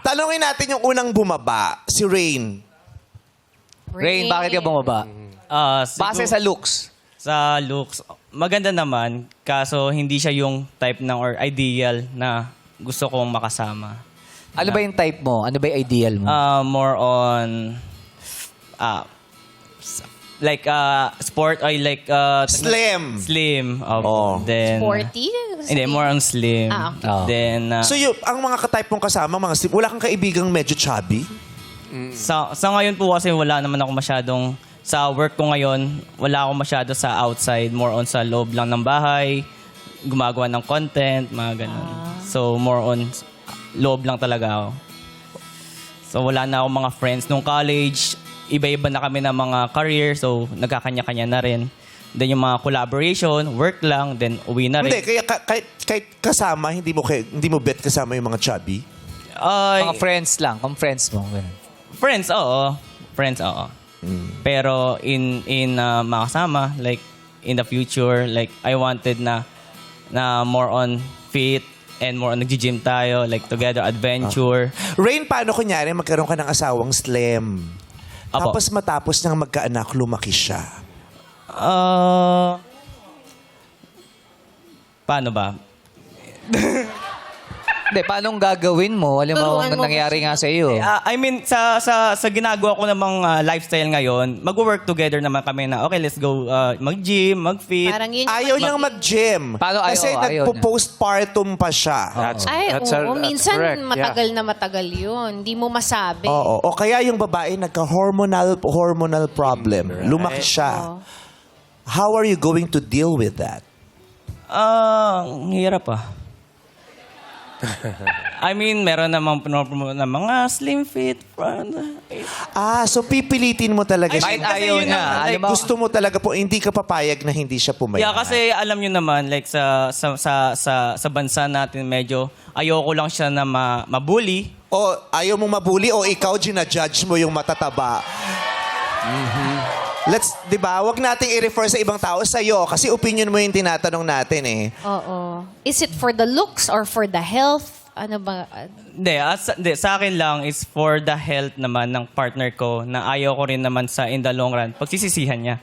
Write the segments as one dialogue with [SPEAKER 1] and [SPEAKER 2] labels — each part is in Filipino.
[SPEAKER 1] Tanungin natin yung unang bumaba, si Rain.
[SPEAKER 2] Rain, bakit ka bumaba? Base sa looks.
[SPEAKER 3] Sa looks, maganda naman. Kaso hindi siya yung type ng or ideal na gusto kong makasama.
[SPEAKER 2] Ano ba yung type mo? Ano ba yung ideal mo?
[SPEAKER 3] More on sport ay like
[SPEAKER 1] Slim.
[SPEAKER 3] slim.
[SPEAKER 1] Oh.
[SPEAKER 3] Then
[SPEAKER 4] Sporty?
[SPEAKER 3] hindi, more on slim.
[SPEAKER 4] Okay.
[SPEAKER 2] Oh.
[SPEAKER 3] Then
[SPEAKER 1] So ang mga ka-type mong kasama, mga slim, wala kang kaibigang medyo chubby?
[SPEAKER 3] sa ngayon po kasi wala naman ako masyadong sa work ko ngayon, wala ako masyado sa outside, more on sa loob lang ng bahay, gumagawa ng content, mga ganun. So more on loob lang talaga ako. So wala na akong mga friends nung college, iba-iba na kami ng mga career, so nagkakanya-kanya na rin. Then yung mga collaboration, work lang, then uwi na rin.
[SPEAKER 1] Hindi, kaya kahit kasama, hindi mo bet kasama yung mga chubby?
[SPEAKER 3] Ay,
[SPEAKER 2] Mga friends lang. Kung friends mo. Ganun.
[SPEAKER 3] friends, oo. Friends, oo. Pero in makasama, like in the future, like I wanted na more on fit and more on nag-gym tayo, like together adventure.
[SPEAKER 1] Rain, paano kunyari magkaroon ka ng asawang slim?
[SPEAKER 3] Apo.
[SPEAKER 1] Tapos matapos niyang magkaanak, lumaki siya.
[SPEAKER 3] Paano ba?
[SPEAKER 2] Hindi, paano gagawin mo? Alam mo,
[SPEAKER 4] Turuan
[SPEAKER 2] ang
[SPEAKER 4] mo
[SPEAKER 2] nangyari nga sa iyo.
[SPEAKER 3] I mean, sa ginagawa ko namang lifestyle ngayon, mag-work together naman kami na, okay, let's go mag-gym, mag-fit.
[SPEAKER 4] Parang yun yung
[SPEAKER 1] Ayaw niyang mag-gym.
[SPEAKER 2] Paano ayaw?
[SPEAKER 1] Kasi
[SPEAKER 2] Ayaw niya.
[SPEAKER 1] nagpo-postpartum pa siya.
[SPEAKER 4] Ay,
[SPEAKER 5] That's
[SPEAKER 4] minsan
[SPEAKER 5] correct,
[SPEAKER 4] matagal na matagal yun. Hindi mo masabi.
[SPEAKER 1] Oo. O kaya yung babae nagka-hormonal problem. Lumaki siya. How are you going to deal with that?
[SPEAKER 3] Ang hirap I mean, meron namang pinopromote na mga slim fit.
[SPEAKER 1] So pipilitin mo talaga
[SPEAKER 3] Ay,
[SPEAKER 1] siya.
[SPEAKER 2] Kahit
[SPEAKER 3] kasi
[SPEAKER 2] ayaw
[SPEAKER 3] yun
[SPEAKER 2] niya.
[SPEAKER 3] naman,
[SPEAKER 2] Alam
[SPEAKER 3] like,
[SPEAKER 2] mo,
[SPEAKER 1] Gusto mo talaga po, hindi ka papayag na hindi siya pumayag.
[SPEAKER 3] Yeah, kasi alam nyo naman, like sa bansa natin, medyo ayoko lang siya na mabully.
[SPEAKER 1] O ayaw mong mabuli o ikaw ginajudge mo yung matataba. Di ba? Wag nating i-refer sa ibang tao sa'yo kasi opinion mo yung tinatanong natin eh.
[SPEAKER 4] Oo. Is it for the looks or for the health? Ano ba?
[SPEAKER 3] Hindi, sa akin lang is for the health naman ng partner ko na ayaw ko rin naman sa in the long run. Pagsisisihan niya.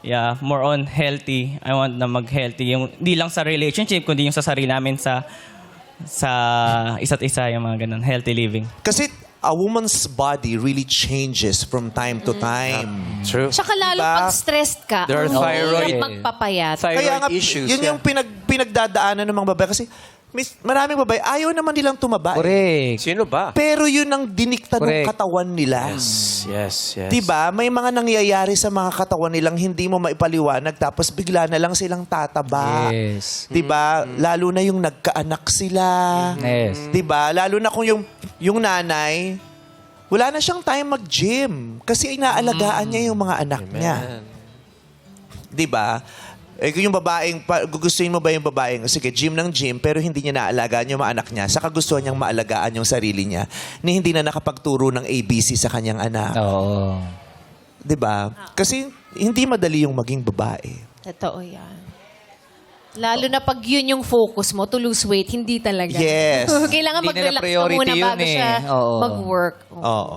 [SPEAKER 3] Yeah, more on healthy. I want na mag-healthy. Yung, hindi lang sa relationship, kundi yung sa sarili namin sa isa't isa, yung mga ganun. Healthy living.
[SPEAKER 1] Kasi a woman's body really changes from time to time.
[SPEAKER 5] True.
[SPEAKER 4] Tsaka lalo
[SPEAKER 1] Diba?
[SPEAKER 4] pag stressed ka,
[SPEAKER 5] There are
[SPEAKER 4] ang
[SPEAKER 5] thyroid-
[SPEAKER 4] hirap magpapayat.
[SPEAKER 1] Kaya nga,
[SPEAKER 5] issues.
[SPEAKER 1] yun yung pinagdadaanan ng mga babae. Kasi maraming babae, ayaw naman nilang tumaba.
[SPEAKER 2] correct.
[SPEAKER 5] Sino ba?
[SPEAKER 1] Pero yun ang dinikta ng
[SPEAKER 2] Correct.
[SPEAKER 1] katawan nila.
[SPEAKER 5] Yes.
[SPEAKER 1] Diba? May mga nangyayari sa mga katawan nilang hindi mo maipaliwanag tapos bigla na lang silang tataba.
[SPEAKER 2] Yes.
[SPEAKER 1] Diba? Lalo na yung nagkaanak sila.
[SPEAKER 2] Yes.
[SPEAKER 1] Diba? Lalo na kung yung nanay, wala na siyang time mag-gym kasi inaalagaan niya yung mga anak niya. Diba? Eh, kung yung babaeng, gugustuhin mo ba yung babaeng, sige, gym ng gym, pero hindi niya naalagaan yung mga anak niya, saka gusto niyang maalagaan yung sarili niya, ni hindi na nakapagturo ng ABC sa kanyang anak.
[SPEAKER 2] Oo.
[SPEAKER 1] Diba? Kasi hindi madali yung maging babae.
[SPEAKER 4] Totoo yan. Lalo na pag yun yung focus mo, to lose weight, hindi talaga.
[SPEAKER 1] Yes.
[SPEAKER 4] Kailangan
[SPEAKER 2] Hindi nila
[SPEAKER 4] mag-relax ka
[SPEAKER 2] priority
[SPEAKER 4] muna
[SPEAKER 2] yun
[SPEAKER 4] bago
[SPEAKER 2] eh.
[SPEAKER 4] siya
[SPEAKER 2] Oo.
[SPEAKER 4] mag-work.
[SPEAKER 1] Oo.